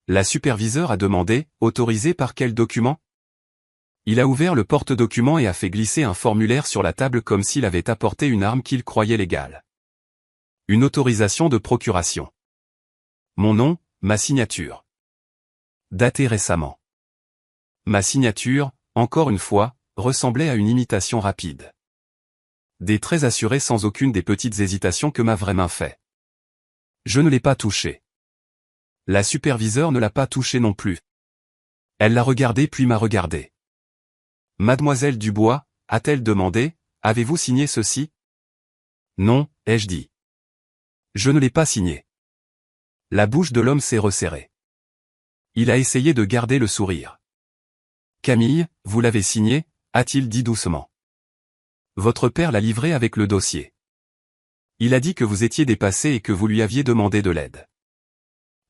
La superviseure a demandé, autorisé par quel document ? Il a ouvert le porte-document et a fait glisser un formulaire sur la table comme s'il avait apporté une arme qu'il croyait légale. Une autorisation de procuration. Mon nom, ma signature. Daté récemment. Ma signature, encore une fois, ressemblait à une imitation rapide. Des traits assurés sans aucune des petites hésitations que ma vraie main fait. Je ne l'ai pas touché. La superviseure ne l'a pas touché non plus. Elle l'a regardé puis m'a regardé. Mademoiselle Dubois, a-t-elle demandé, avez-vous signé ceci ? Non, ai-je dit. Je ne l'ai pas signé. La bouche de l'homme s'est resserrée. Il a essayé de garder le sourire. Camille, vous l'avez signé, a-t-il dit doucement. Votre père l'a livré avec le dossier. Il a dit que vous étiez dépassé et que vous lui aviez demandé de l'aide.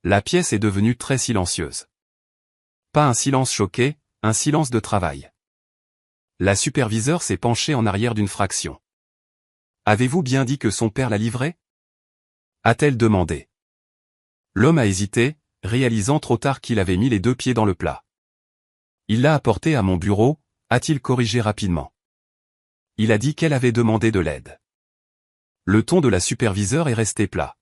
La pièce est devenue très silencieuse. Pas un silence choqué, un silence de travail. La superviseure s'est penchée en arrière d'une fraction. Avez-vous bien dit que son père l'a livré ? A-t-elle demandé. L'homme a hésité, réalisant trop tard qu'il avait mis les 2 pieds dans le plat. Il l'a apporté à mon bureau, a-t-il corrigé rapidement. Il a dit qu'elle avait demandé de l'aide. Le ton de la superviseure est resté plat.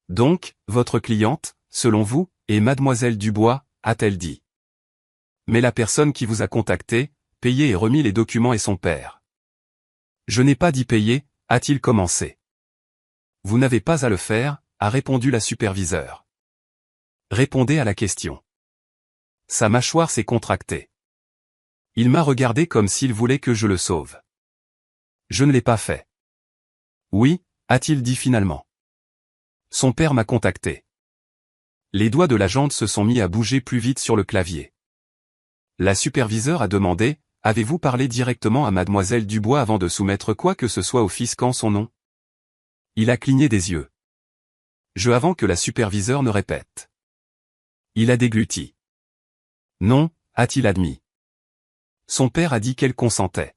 Donc, votre cliente, selon vous, est mademoiselle Dubois, a-t-elle dit. Mais la personne qui vous a contacté, payé et remis les documents est son père. Je n'ai pas dit payer, a-t-il commencé. Vous n'avez pas à le faire, a répondu la superviseure. Répondez à la question. Sa mâchoire s'est contractée. Il m'a regardé comme s'il voulait que je le sauve. Je ne l'ai pas fait. Oui, a-t-il dit finalement. Son père m'a contacté. Les doigts de l'agente se sont mis à bouger plus vite sur le clavier. La superviseure a demandé, avez-vous parlé directement à mademoiselle Dubois avant de soumettre quoi que ce soit au fisc en son nom ? Il a cligné des yeux. Avant que la superviseure ne répète. Il a dégluti. Non, a-t-il admis. Son père a dit qu'elle consentait.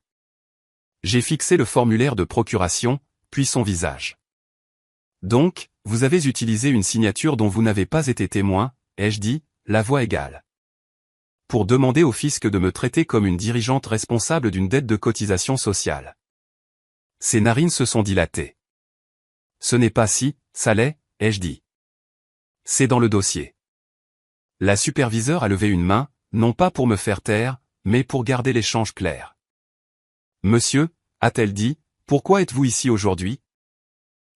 J'ai fixé le formulaire de procuration, puis son visage. Donc, Vous avez utilisé une signature dont vous n'avez pas été témoin, ai-je dit, la voix égale. Pour demander au fisc de me traiter comme une dirigeante responsable d'une dette de cotisation sociale. Ses narines se sont dilatées. Ce n'est pas si, ça l'est, ai-je dit. C'est dans le dossier. La superviseure a levé une main, non pas pour me faire taire, mais pour garder l'échange clair. Monsieur, a-t-elle dit, pourquoi êtes-vous ici aujourd'hui?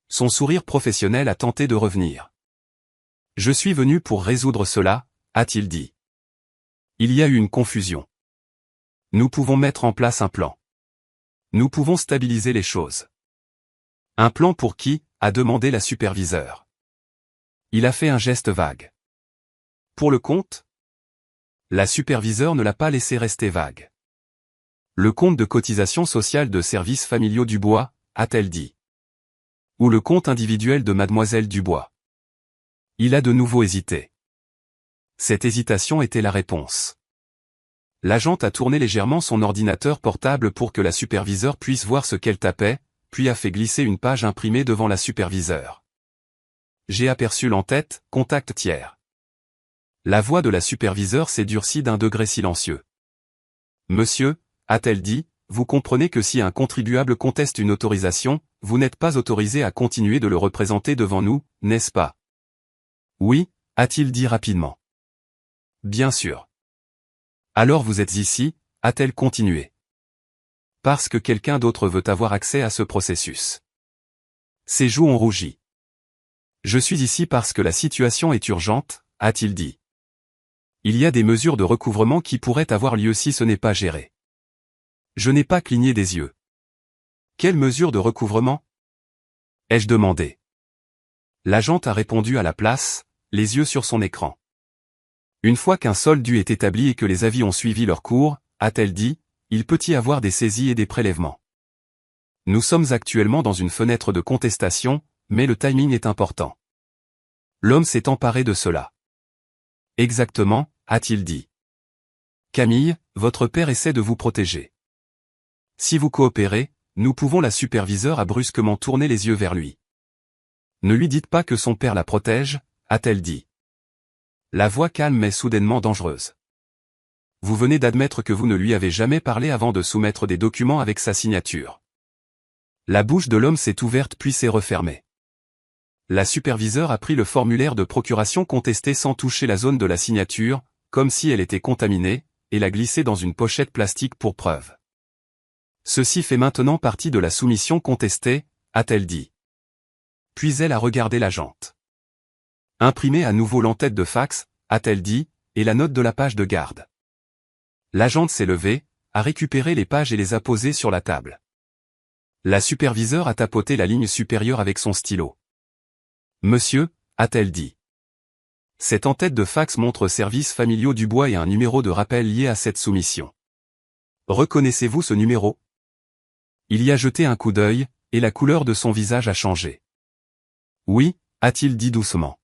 Son sourire professionnel a tenté de revenir. Je suis venu pour résoudre cela, a-t-il dit. Il y a eu une confusion. Nous pouvons mettre en place un plan. Nous pouvons stabiliser les choses. Un plan pour qui, a demandé la superviseure. Il a fait un geste vague. Pour le compte? La superviseure ne l'a pas laissé rester vague. Le compte de cotisation sociale de services familiaux Dubois, a-t-elle dit. Ou le compte individuel de mademoiselle Dubois. Il a de nouveau hésité. Cette hésitation était la réponse. L'agente a tourné légèrement son ordinateur portable pour que la superviseure puisse voir ce qu'elle tapait, puis a fait glisser une page imprimée devant la superviseure. J'ai aperçu l'entête, contact tiers. La voix de la superviseure s'est durcie d'un degré silencieux. Monsieur, a-t-elle dit, vous comprenez que si un contribuable conteste une autorisation, vous n'êtes pas autorisé à continuer de le représenter devant nous, n'est-ce pas? Oui, a-t-il dit rapidement. Bien sûr. Alors vous êtes ici, a-t-elle continué. Parce que quelqu'un d'autre veut avoir accès à ce processus. Ses joues ont rougi. Je suis ici parce que la situation est urgente, a-t-il dit. Il y a des mesures de recouvrement qui pourraient avoir lieu si ce n'est pas géré. Je n'ai pas cligné des yeux. Quelles mesures de recouvrement? Ai-je demandé. L'agente a répondu à la place, les yeux sur son écran. Une fois qu'un solde dû est établi et que les avis ont suivi leur cours, a-t-elle dit, il peut y avoir des saisies et des prélèvements. Nous sommes actuellement dans une fenêtre de contestation, mais le timing est important. L'homme s'est emparé de cela. Exactement, a-t-il dit. Camille, votre père essaie de vous protéger. Si vous coopérez, nous pouvons. La superviseure a brusquement tourné les yeux vers lui. Ne lui dites pas que son père la protège, a-t-elle dit. La voix calme est soudainement dangereuse. Vous venez d'admettre que vous ne lui avez jamais parlé avant de soumettre des documents avec sa signature. La bouche de l'homme s'est ouverte puis s'est refermée. La superviseure a pris le formulaire de procuration contesté sans toucher la zone de la signature, comme si elle était contaminée, et l'a glissé dans une pochette plastique pour preuve. Ceci fait maintenant partie de la soumission contestée, a-t-elle dit. Puis elle a regardé l'agente. Imprimez à nouveau l'entête de fax, a-t-elle dit, et la note de la page de garde. L'agente s'est levée, a récupéré les pages et les a posées sur la table. La superviseure a tapoté la ligne supérieure avec son stylo. Monsieur, a-t-elle dit. Cette entête de fax montre services familiaux Dubois et un numéro de rappel lié à cette soumission. Reconnaissez-vous ce numéro? Il y a jeté un coup d'œil, et la couleur de son visage a changé. Oui, a-t-il dit doucement.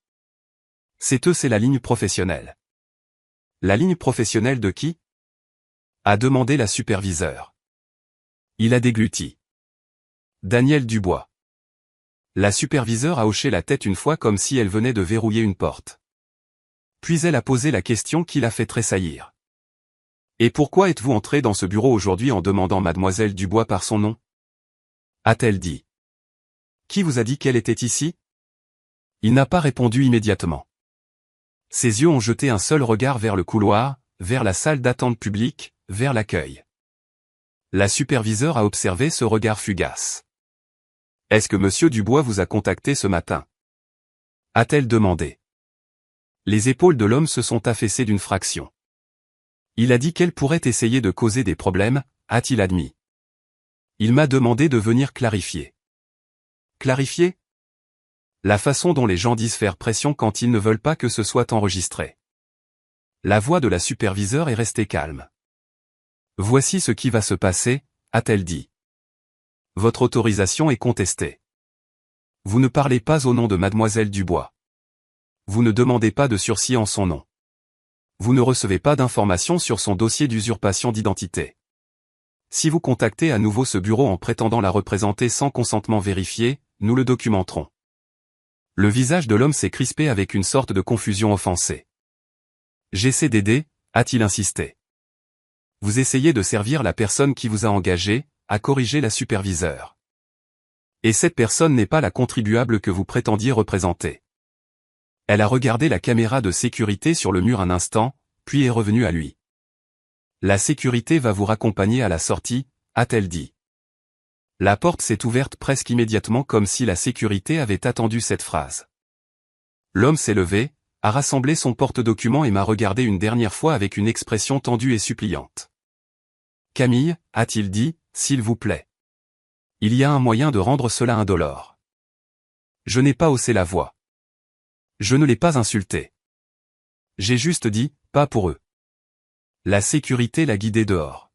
C'est la ligne professionnelle. La ligne professionnelle de qui? A demandé la superviseure. Il a dégluti. Daniel Dubois. La superviseure a hoché la tête une fois comme si elle venait de verrouiller une porte. Puis elle a posé la question qui l'a fait tressaillir. Et pourquoi êtes-vous entré dans ce bureau aujourd'hui en demandant mademoiselle Dubois par son nom? A-t-elle dit. Qui vous a dit qu'elle était ici? Il n'a pas répondu immédiatement. Ses yeux ont jeté un seul regard vers le couloir, vers la salle d'attente publique, vers l'accueil. La superviseure a observé ce regard fugace. Est-ce que monsieur Dubois vous a contacté ce matin? A-t-elle demandé. Les épaules de l'homme se sont affaissées d'une fraction. Il a dit qu'elle pourrait essayer de causer des problèmes, a-t-il admis. Il m'a demandé de venir clarifier. Clarifier? La façon dont les gens disent faire pression quand ils ne veulent pas que ce soit enregistré. La voix de la superviseure est restée calme. Voici ce qui va se passer, a-t-elle dit. Votre autorisation est contestée. Vous ne parlez pas au nom de mademoiselle Dubois. Vous ne demandez pas de sursis en son nom. Vous ne recevez pas d'informations sur son dossier d'usurpation d'identité. Si vous contactez à nouveau ce bureau en prétendant la représenter sans consentement vérifié, nous le documenterons. Le visage de l'homme s'est crispé avec une sorte de confusion offensée. J'essaie d'aider, a-t-il insisté. Vous essayez de servir la personne qui vous a engagé, a corrigé la superviseure. Et cette personne n'est pas la contribuable que vous prétendiez représenter. Elle a regardé la caméra de sécurité sur le mur un instant, puis est revenue à lui. La sécurité va vous raccompagner à la sortie, a-t-elle dit. La porte s'est ouverte presque immédiatement comme si la sécurité avait attendu cette phrase. L'homme s'est levé, a rassemblé son porte-documents et m'a regardé une dernière fois avec une expression tendue et suppliante. Camille, a-t-il dit, s'il vous plaît. Il y a un moyen de rendre cela indolore. Je n'ai pas haussé la voix. Je ne l'ai pas insulté. J'ai juste dit, pas pour eux. La sécurité l'a guidé dehors.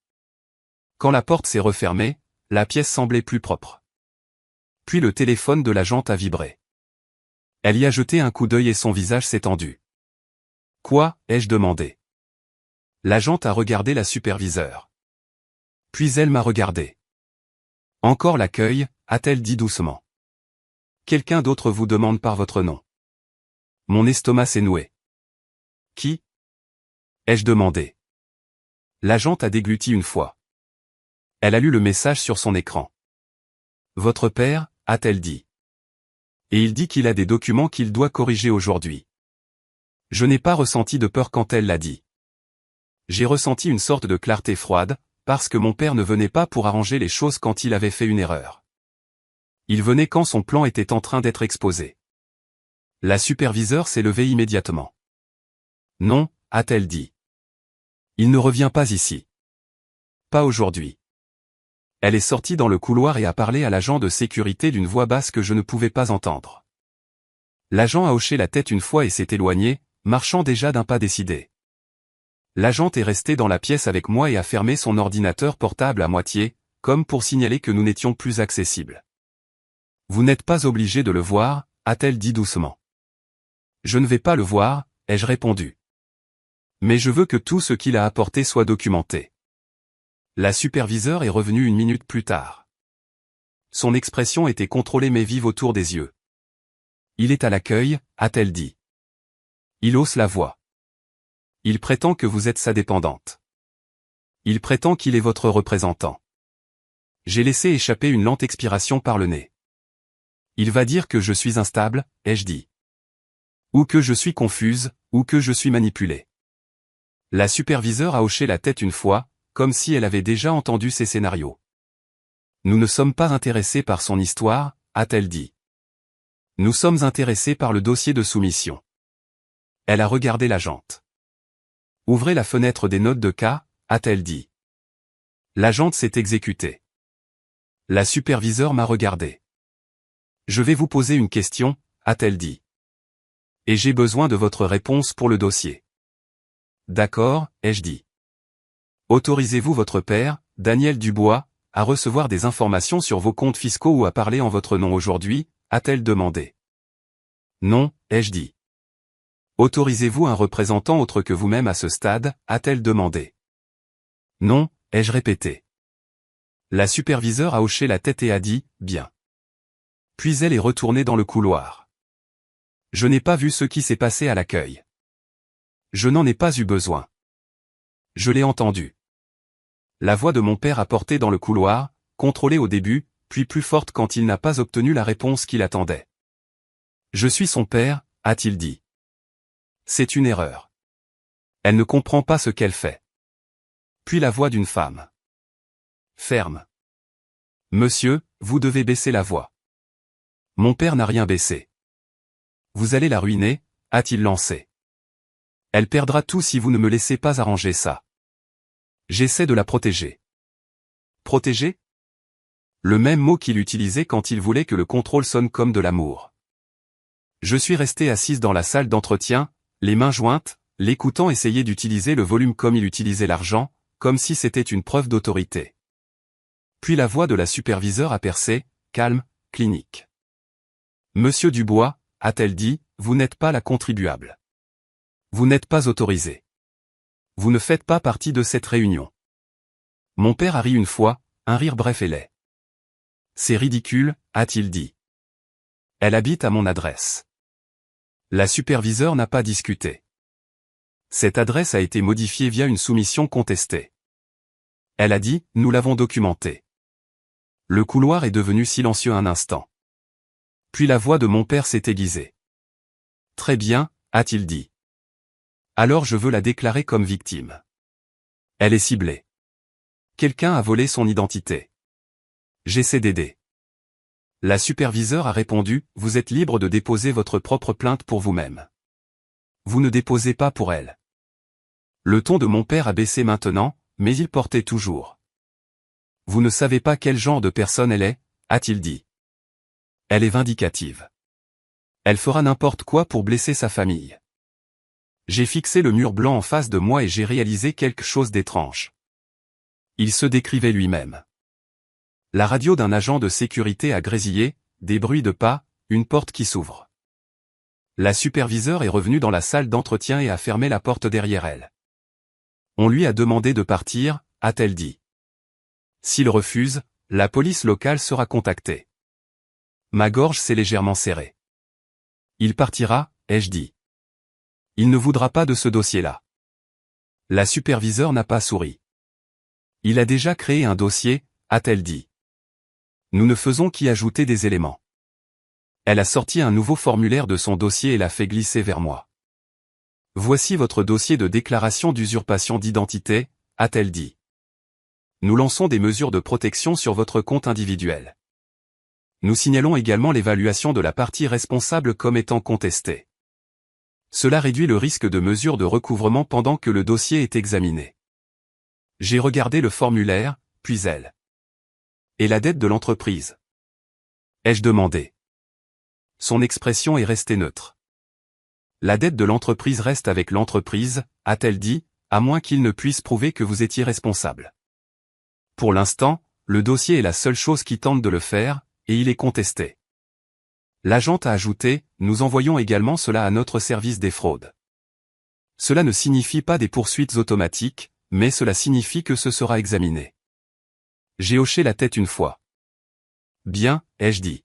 Quand la porte s'est refermée, la pièce semblait plus propre. Puis le téléphone de l'agente a vibré. Elle y a jeté un coup d'œil et son visage s'est tendu. Quoi, ai-je demandé. L'agente a regardé la superviseure. Puis elle m'a regardé. Encore l'accueil, a-t-elle dit doucement. Quelqu'un d'autre vous demande par votre nom. Mon estomac s'est noué. Qui? Ai-je demandé. L'agente a dégluti une fois. Elle a lu le message sur son écran. Votre père, a-t-elle dit. Et il dit qu'il a des documents qu'il doit corriger aujourd'hui. Je n'ai pas ressenti de peur quand elle l'a dit. J'ai ressenti une sorte de clarté froide, parce que mon père ne venait pas pour arranger les choses quand il avait fait une erreur. Il venait quand son plan était en train d'être exposé. La superviseure s'est levée immédiatement. Non, a-t-elle dit. Il ne revient pas ici. Pas aujourd'hui. Elle est sortie dans le couloir et a parlé à l'agent de sécurité d'une voix basse que je ne pouvais pas entendre. L'agent a hoché la tête une fois et s'est éloigné, marchant déjà d'un pas décidé. L'agente est restée dans la pièce avec moi et a fermé son ordinateur portable à moitié, comme pour signaler que nous n'étions plus accessibles. Vous n'êtes pas obligé de le voir, a-t-elle dit doucement. Je ne vais pas le voir, ai-je répondu. Mais je veux que tout ce qu'il a apporté soit documenté. La superviseure est revenue une minute plus tard. Son expression était contrôlée mais vive autour des yeux. Il est à l'accueil, a-t-elle dit. Il hausse la voix. Il prétend que vous êtes sa dépendante. Il prétend qu'il est votre représentant. J'ai laissé échapper une lente expiration par le nez. Il va dire que je suis instable, ai-je dit. Ou que je suis confuse, ou que je suis manipulée. La superviseure a hoché la tête une fois, comme si elle avait déjà entendu ces scénarios. Nous ne sommes pas intéressés par son histoire, a-t-elle dit. Nous sommes intéressés par le dossier de soumission. Elle a regardé l'agente. Ouvrez la fenêtre des notes de cas, a-t-elle dit. L'agente s'est exécutée. La superviseure m'a regardé. Je vais vous poser une question, a-t-elle dit. Et j'ai besoin de votre réponse pour le dossier. D'accord, ai-je dit. Autorisez-vous votre père, Daniel Dubois, à recevoir des informations sur vos comptes fiscaux ou à parler en votre nom aujourd'hui, a-t-elle demandé. Non, ai-je dit. Autorisez-vous un représentant autre que vous-même à ce stade, a-t-elle demandé. Non, ai-je répété. La superviseure a hoché la tête et a dit, bien. Puis elle est retournée dans le couloir. Je n'ai pas vu ce qui s'est passé à l'accueil. Je n'en ai pas eu besoin. Je l'ai entendu. La voix de mon père a porté dans le couloir, contrôlée au début, puis plus forte quand il n'a pas obtenu la réponse qu'il attendait. Je suis son père, a-t-il dit. C'est une erreur. Elle ne comprend pas ce qu'elle fait. Puis la voix d'une femme. Ferme. Monsieur, vous devez baisser la voix. Mon père n'a rien baissé. Vous allez la ruiner, a-t-il lancé. Elle perdra tout si vous ne me laissez pas arranger ça. J'essaie de la protéger. Protéger? Le même mot qu'il utilisait quand il voulait que le contrôle sonne comme de l'amour. Je suis resté assise dans la salle d'entretien, les mains jointes, l'écoutant essayer d'utiliser le volume comme il utilisait l'argent, comme si c'était une preuve d'autorité. Puis la voix de la superviseure a percé, calme, clinique. Monsieur Dubois, a-t-elle dit, vous n'êtes pas la contribuable. Vous n'êtes pas autorisé. Vous ne faites pas partie de cette réunion. Mon père a ri une fois, un rire bref et laid. C'est ridicule, a-t-il dit. Elle habite à mon adresse. La superviseure n'a pas discuté. Cette adresse a été modifiée via une soumission contestée. Elle a dit, nous l'avons documenté. Le couloir est devenu silencieux un instant. Puis la voix de mon père s'est aiguisée. Très bien, a-t-il dit. Alors je veux la déclarer comme victime. Elle est ciblée. Quelqu'un a volé son identité. J'essaie d'aider. La superviseure a répondu, vous êtes libre de déposer votre propre plainte pour vous-même. Vous ne déposez pas pour elle. Le ton de mon père a baissé maintenant, mais il portait toujours. Vous ne savez pas quel genre de personne elle est, a-t-il dit. Elle est vindicative. Elle fera n'importe quoi pour blesser sa famille. J'ai fixé le mur blanc en face de moi et j'ai réalisé quelque chose d'étrange. Il se décrivait lui-même. La radio d'un agent de sécurité a grésillé, des bruits de pas, une porte qui s'ouvre. La superviseure est revenue dans la salle d'entretien et a fermé la porte derrière elle. On lui a demandé de partir, a-t-elle dit. S'il refuse, la police locale sera contactée. Ma gorge s'est légèrement serrée. Il partira, ai-je dit. Il ne voudra pas de ce dossier-là. La superviseure n'a pas souri. Il a déjà créé un dossier, a-t-elle dit. Nous ne faisons qu'y ajouter des éléments. Elle a sorti un nouveau formulaire de son dossier et l'a fait glisser vers moi. Voici votre dossier de déclaration d'usurpation d'identité, a-t-elle dit. Nous lançons des mesures de protection sur votre compte individuel. Nous signalons également l'évaluation de la partie responsable comme étant contestée. Cela réduit le risque de mesures de recouvrement pendant que le dossier est examiné. J'ai regardé le formulaire, puis elle. Et la dette de l'entreprise? Ai-je demandé. Son expression est restée neutre. La dette de l'entreprise reste avec l'entreprise, a-t-elle dit, à moins qu'il ne puisse prouver que vous étiez responsable. Pour l'instant, le dossier est la seule chose qui tente de le faire, et il est contesté. L'agente a ajouté, nous envoyons également cela à notre service des fraudes. Cela ne signifie pas des poursuites automatiques, mais cela signifie que ce sera examiné. J'ai hoché la tête une fois. Bien, ai-je dit.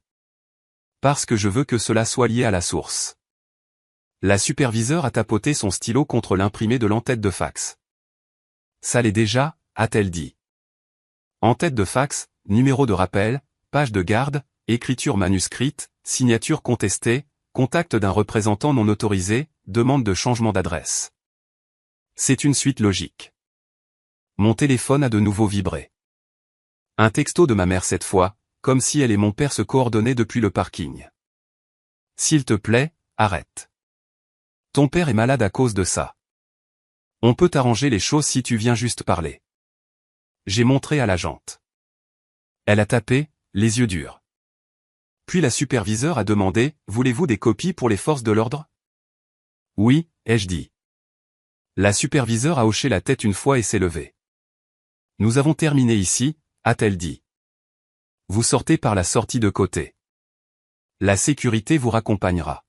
Parce que je veux que cela soit lié à la source. La superviseure a tapoté son stylo contre l'imprimé de l'entête de fax. Ça l'est déjà, a-t-elle dit. En-tête de fax, numéro de rappel, page de garde, écriture manuscrite, signature contestée, contact d'un représentant non autorisé, demande de changement d'adresse. C'est une suite logique. Mon téléphone a de nouveau vibré. Un texto de ma mère cette fois, comme si elle et mon père se coordonnaient depuis le parking. S'il te plaît, arrête. Ton père est malade à cause de ça. On peut arranger les choses si tu viens juste parler. J'ai montré à l'agente. Elle a tapé, les yeux durs. Puis la superviseure a demandé, voulez-vous des copies pour les forces de l'ordre? Oui, ai-je dit. La superviseure a hoché la tête une fois et s'est levée. Nous avons terminé ici, a-t-elle dit. Vous sortez par la sortie de côté. La sécurité vous raccompagnera.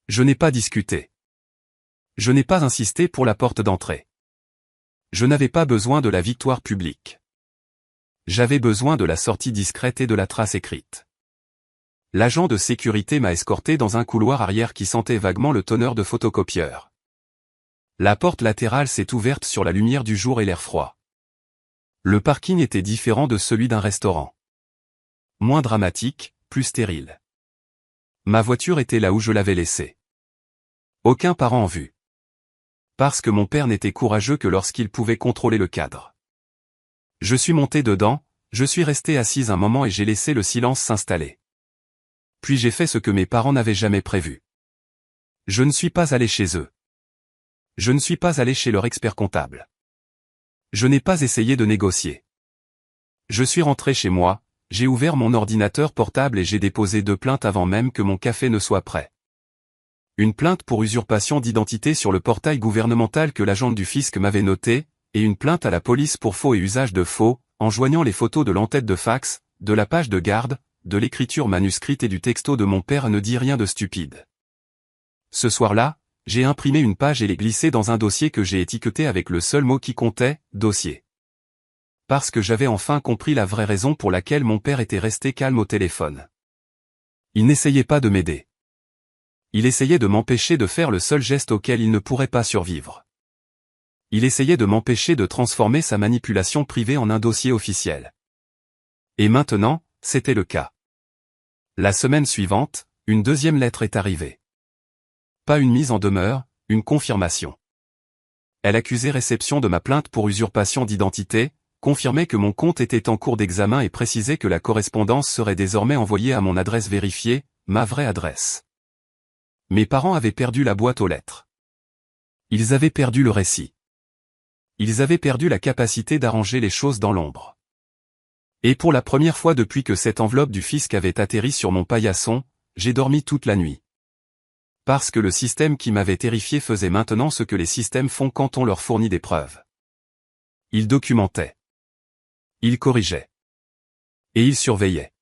Je n'ai pas discuté. Je n'ai pas insisté pour la porte d'entrée. Je n'avais pas besoin de la victoire publique. J'avais besoin de la sortie discrète et de la trace écrite. L'agent de sécurité m'a escorté dans un couloir arrière qui sentait vaguement le tonneur de photocopieur. La porte latérale s'est ouverte sur la lumière du jour et l'air froid. Le parking était différent de celui d'un restaurant. Moins dramatique, plus stérile. Ma voiture était là où je l'avais laissée. Aucun parent en vue. Parce que mon père n'était courageux que lorsqu'il pouvait contrôler le cadre. Je suis monté dedans, je suis resté assise un moment et j'ai laissé le silence s'installer. Puis j'ai fait ce que mes parents n'avaient jamais prévu. Je ne suis pas allé chez eux. Je ne suis pas allé chez leur expert comptable. Je n'ai pas essayé de négocier. Je suis rentré chez moi, j'ai ouvert mon ordinateur portable et j'ai déposé 2 plaintes avant même que mon café ne soit prêt. Une plainte pour usurpation d'identité sur le portail gouvernemental que l'agent du fisc m'avait noté, et une plainte à la police pour faux et usage de faux, en joignant les photos de l'entête de fax, de la page de garde, de l'écriture manuscrite et du texto de mon père ne dit rien de stupide. Ce soir-là, j'ai imprimé une page et l'ai glissée dans un dossier que j'ai étiqueté avec le seul mot qui comptait, dossier. Parce que j'avais enfin compris la vraie raison pour laquelle mon père était resté calme au téléphone. Il n'essayait pas de m'aider. Il essayait de m'empêcher de faire le seul geste auquel il ne pourrait pas survivre. Il essayait de m'empêcher de transformer sa manipulation privée en un dossier officiel. Et maintenant, c'était le cas. La semaine suivante, une deuxième lettre est arrivée. Pas une mise en demeure, une confirmation. Elle accusait réception de ma plainte pour usurpation d'identité, confirmait que mon compte était en cours d'examen et précisait que la correspondance serait désormais envoyée à mon adresse vérifiée, ma vraie adresse. Mes parents avaient perdu la boîte aux lettres. Ils avaient perdu le récit. Ils avaient perdu la capacité d'arranger les choses dans l'ombre. Et pour la première fois depuis que cette enveloppe du fisc avait atterri sur mon paillasson, j'ai dormi toute la nuit. Parce que le système qui m'avait terrifié faisait maintenant ce que les systèmes font quand on leur fournit des preuves. Il documentait. Il corrigeait. Et il surveillait.